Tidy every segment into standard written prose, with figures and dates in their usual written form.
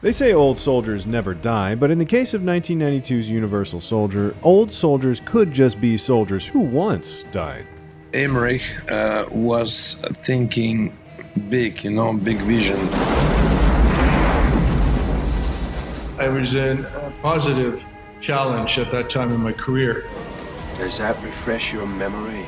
They say old soldiers never die, but in the case of 1992's Universal Soldier, old soldiers could just be soldiers who once died. Emmerich was thinking big, big vision. I was in a positive challenge at that time in my career. Does that refresh your memory?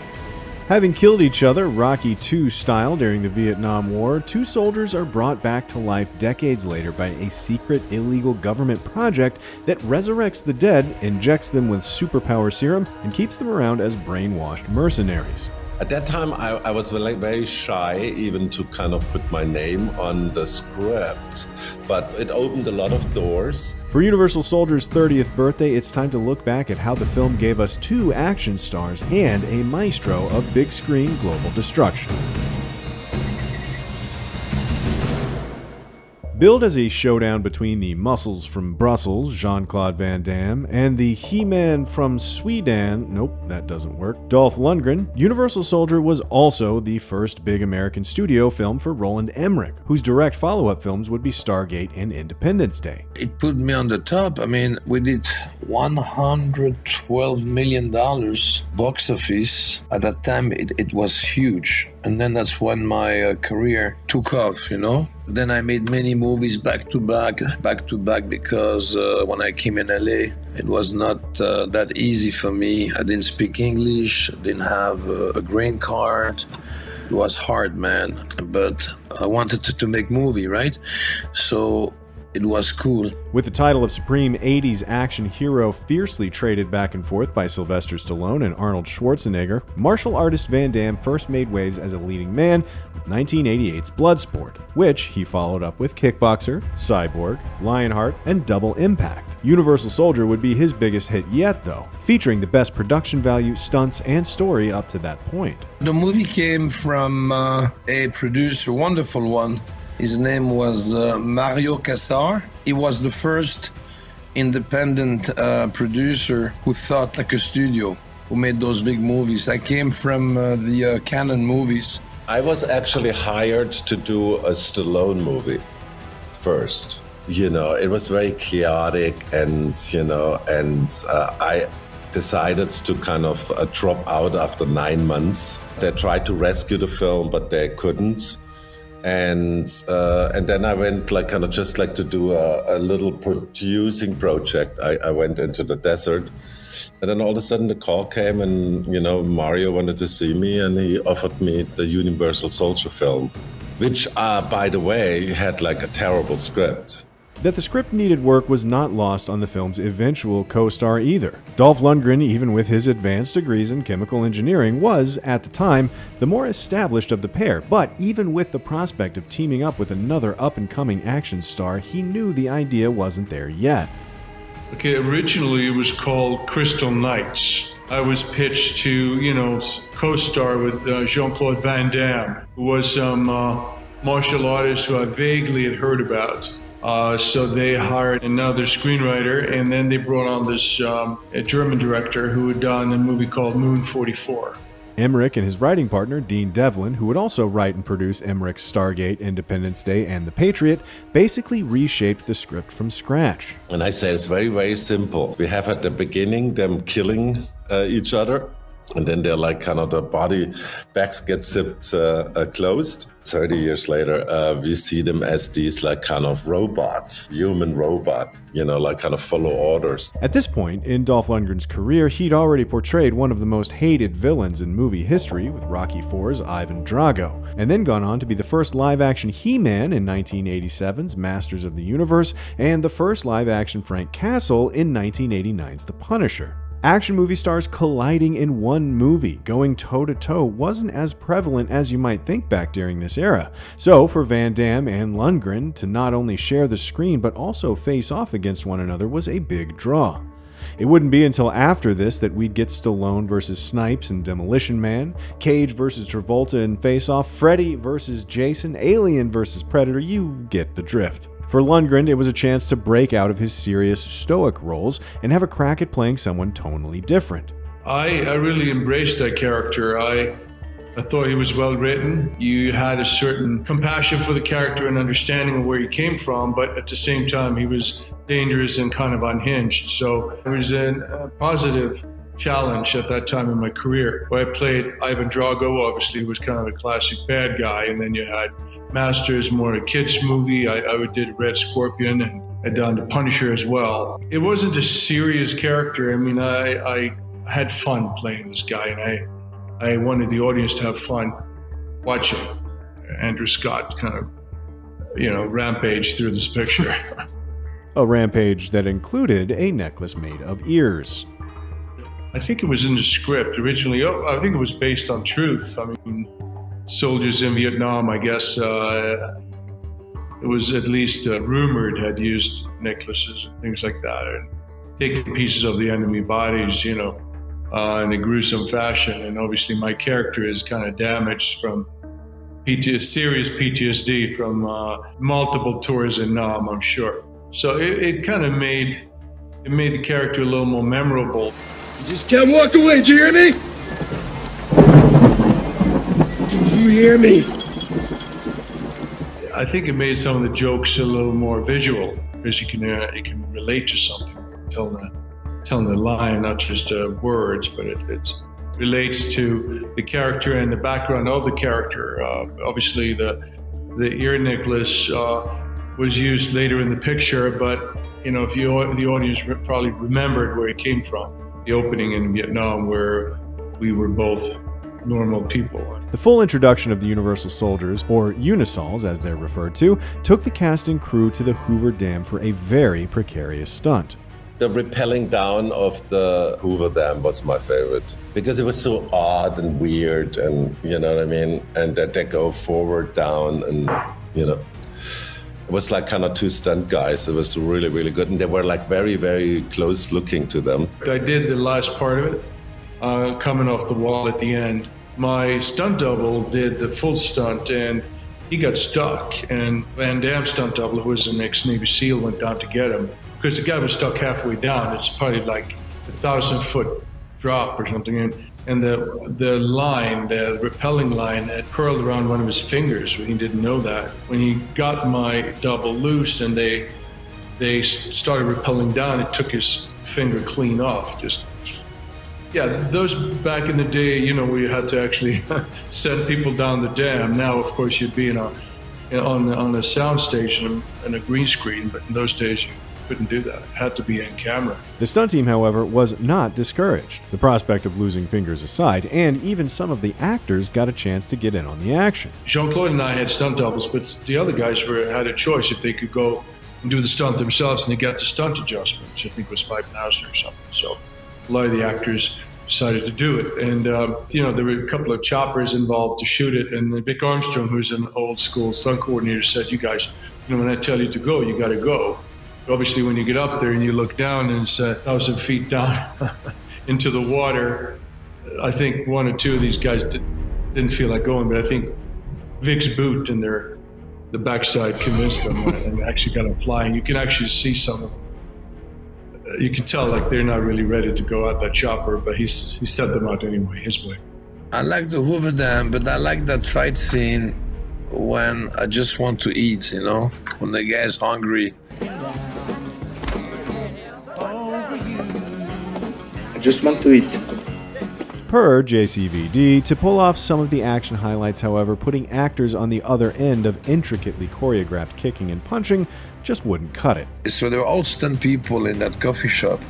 Having killed each other Rocky II style during the Vietnam War, two soldiers are brought back to life decades later by a secret illegal government project that resurrects the dead, injects them with superpower serum, and keeps them around as brainwashed mercenaries. At that time, I was very shy even to kind of put my name on the script, but it opened a lot of doors. For Universal Soldier's 30th birthday, it's time to look back at how the film gave us two action stars and a maestro of big screen global destruction. Billed as a showdown between the muscles from Brussels, Jean-Claude Van Damme, and the He-Man from Sweden, nope, that doesn't work, Dolph Lundgren, Universal Soldier was also the first big American studio film for Roland Emmerich, whose direct follow-up films would be Stargate and Independence Day. It put me on the top. I mean, we did $112 million box office. At that time, it was huge. And then that's when my career took off, Then I made many movies back to back, because when I came in LA, it was not that easy for me. I didn't speak English, I didn't have a green card. It was hard, man. But I wanted to make movie, right? So it was cool. With the title of Supreme 80s action hero fiercely traded back and forth by Sylvester Stallone and Arnold Schwarzenegger, martial artist Van Damme first made waves as a leading man with 1988's Bloodsport, which he followed up with Kickboxer, Cyborg, Lionheart, and Double Impact. Universal Soldier would be his biggest hit yet, though, featuring the best production value, stunts, and story up to that point. The movie came from a producer, wonderful one. His name was Mario Cassar. He was the first independent producer who thought like a studio, who made those big movies. I came from the Canon movies. I was actually hired to do a Stallone movie first. It was very chaotic and I decided to kind of drop out after 9 months. They tried to rescue the film, but they couldn't. And then I went to do a little producing project. I went into the desert, and then all of a sudden the call came, and Mario wanted to see me, and he offered me the Universal Soldier film, which by the way had a terrible script. That the script needed work was not lost on the film's eventual co-star either. Dolph Lundgren, even with his advanced degrees in chemical engineering, was, at the time, the more established of the pair, but even with the prospect of teaming up with another up-and-coming action star, he knew the idea wasn't there yet. Okay, originally it was called Crystal Knights. I was pitched to, co-star with Jean-Claude Van Damme, who was some martial artist who I vaguely had heard about. So they hired another screenwriter, and then they brought on this a German director who had done a movie called Moon 44. Emmerich and his writing partner, Dean Devlin, who would also write and produce Emmerich's Stargate, Independence Day, and The Patriot, basically reshaped the script from scratch. And I say it's very, very simple. We have at the beginning them killing each other. And then they're the body backs get zipped closed. 30 years later, we see them as these robots, human robots, follow orders. At this point in Dolph Lundgren's career, he'd already portrayed one of the most hated villains in movie history with Rocky IV's Ivan Drago, and then gone on to be the first live-action He-Man in 1987's Masters of the Universe, and the first live-action Frank Castle in 1989's The Punisher. Action movie stars colliding in one movie, going toe-to-toe, wasn't as prevalent as you might think back during this era. So for Van Damme and Lundgren to not only share the screen but also face off against one another was a big draw. It wouldn't be until after this that we'd get Stallone versus Snipes in Demolition Man, Cage versus Travolta in Face Off, Freddy versus Jason, Alien versus Predator, you get the drift. For Lundgren, it was a chance to break out of his serious, stoic roles and have a crack at playing someone tonally different. I really embraced that character. I thought he was well written. You had a certain compassion for the character and understanding of where he came from, but at the same time, he was dangerous and kind of unhinged. So it was a positive challenge at that time in my career, where I played Ivan Drago, obviously, who was kind of a classic bad guy. And then you had Masters, more a kid's movie. I did Red Scorpion, and I'd done The Punisher as well. It wasn't a serious character. I mean, I had fun playing this guy, and I wanted the audience to have fun watching Andrew Scott kind of, rampage through this picture. A rampage that included a necklace made of ears. I think it was in the script originally. I think it was based on truth. I mean, soldiers in Vietnam, I guess, it was at least rumored had used necklaces and things like that, and taken pieces of the enemy bodies, in a gruesome fashion. And obviously my character is kind of damaged from serious PTSD from multiple tours in Nam, I'm sure. So it kind of made the character a little more memorable. You just can't walk away, do you hear me? Do you hear me? I think it made some of the jokes a little more visual, because you can relate to something, telling the line, not just words, but it relates to the character and the background of the character. Obviously, the ear necklace was used later in the picture, but if the audience probably remembered where it came from, the opening in Vietnam, where we were both normal people. The full introduction of the Universal Soldiers, or Unisols as they're referred to, took the cast and crew to the Hoover Dam for a very precarious stunt. The rappelling down of the Hoover Dam was my favorite, because it was so odd and weird, and you know what I mean? And that they go forward, down, and it was like kind of two stunt guys. It was really, really good, and they were like very, very close looking to them. I did the last part of it, coming off the wall at the end. My stunt double did the full stunt, and he got stuck, and Van Damme's stunt double, who was an ex-Navy SEAL, went down to get him, because the guy was stuck halfway down. It's probably like 1,000-foot drop or something, and the line, the rappelling line, had curled around one of his fingers. He didn't know that. When he got my double loose and they started rappelling down, it took his finger clean off. Those back in the day, we had to actually send people down the dam. Now, of course, you'd be on a sound station and a green screen, but in those days you couldn't do that. It had to be in camera. The stunt team, however, was not discouraged. The prospect of losing fingers aside, and even some of the actors got a chance to get in on the action. Jean-Claude and I had stunt doubles, but the other guys had a choice if they could go and do the stunt themselves, and they got the stunt adjustment, which I think was $5,000 or something. So a lot of the actors decided to do it. And, there were a couple of choppers involved to shoot it. And Vic Armstrong, who's an old school stunt coordinator, said, you guys, when I tell you to go, you got to go. Obviously, when you get up there and you look down and it's 1,000 feet down into the water, I think one or two of these guys didn't feel like going, but I think Vic's boot and the backside convinced them and actually got them flying. You can actually see some of them. You can tell like they're not really ready to go out that chopper, but he sent them out anyway, his way. I like the Hoover Dam, but I like that fight scene when I just want to eat, when the guy's hungry. I just want to eat. Per JCVD, to pull off some of the action highlights, however, putting actors on the other end of intricately choreographed kicking and punching just wouldn't cut it. So there were all stunt people in that coffee shop.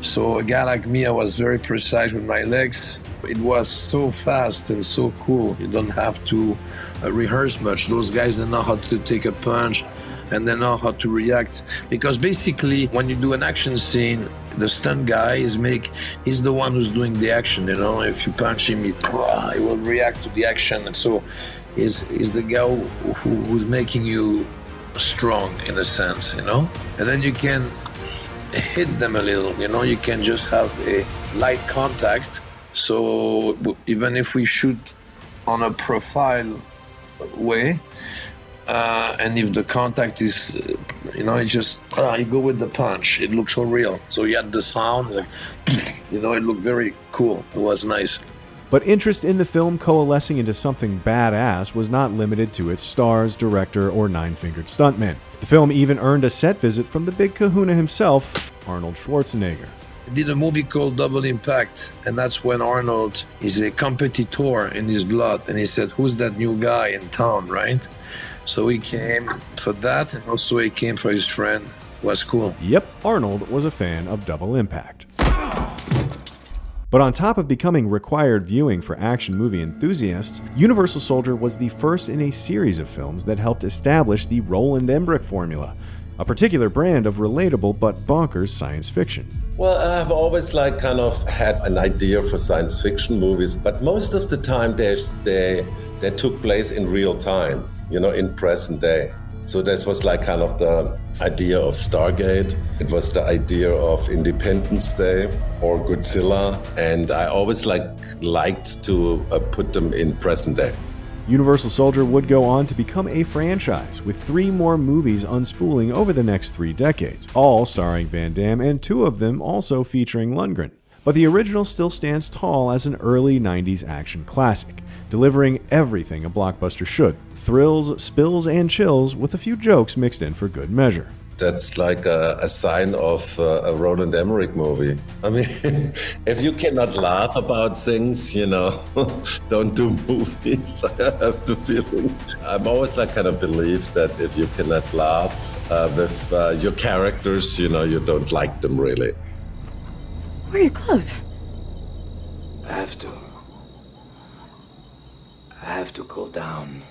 So a guy like me, I was very precise with my legs. It was so fast and so cool. You don't have to rehearse much. Those guys, they know how to take a punch and they know how to react. Because basically, when you do an action scene, the stunt guy he's the one who's doing the action, If you punch him, he will react to the action. And so he's the guy who's making you strong, in a sense, And then you can hit them a little, You can just have a light contact. So even if we shoot on a profile way, and if the contact is, it just, you go with the punch. It looks so real. So you had the sound, it looked very cool. It was nice. But interest in the film coalescing into something badass was not limited to its stars, director, or nine-fingered stuntmen. The film even earned a set visit from the big kahuna himself, Arnold Schwarzenegger. I did a movie called Double Impact, and that's when Arnold is a competitor in his blood, and he said, "Who's that new guy in town, right?" So he came for that, and also he came for his friend. It was cool. Yep, Arnold was a fan of Double Impact. But on top of becoming required viewing for action movie enthusiasts, Universal Soldier was the first in a series of films that helped establish the Roland Emmerich formula, a particular brand of relatable but bonkers science fiction. Well, I've always kind of had an idea for science fiction movies, but most of the time they took place in real time, in present day. So this was kind of the idea of Stargate. It was the idea of Independence Day or Godzilla, and I always liked to put them in present day. Universal Soldier would go on to become a franchise, with 3 more movies unspooling over the next 3 decades, all starring Van Damme and 2 of them also featuring Lundgren. But the original still stands tall as an early 90s action classic, delivering everything a blockbuster should: thrills, spills, and chills, with a few jokes mixed in for good measure. That's like a sign of a Roland Emmerich movie. I mean, if you cannot laugh about things, don't do movies. I have the feeling. I'm always kind of believe that if you cannot laugh with your characters, you don't like them really. Where are your clothes? I have to cool down.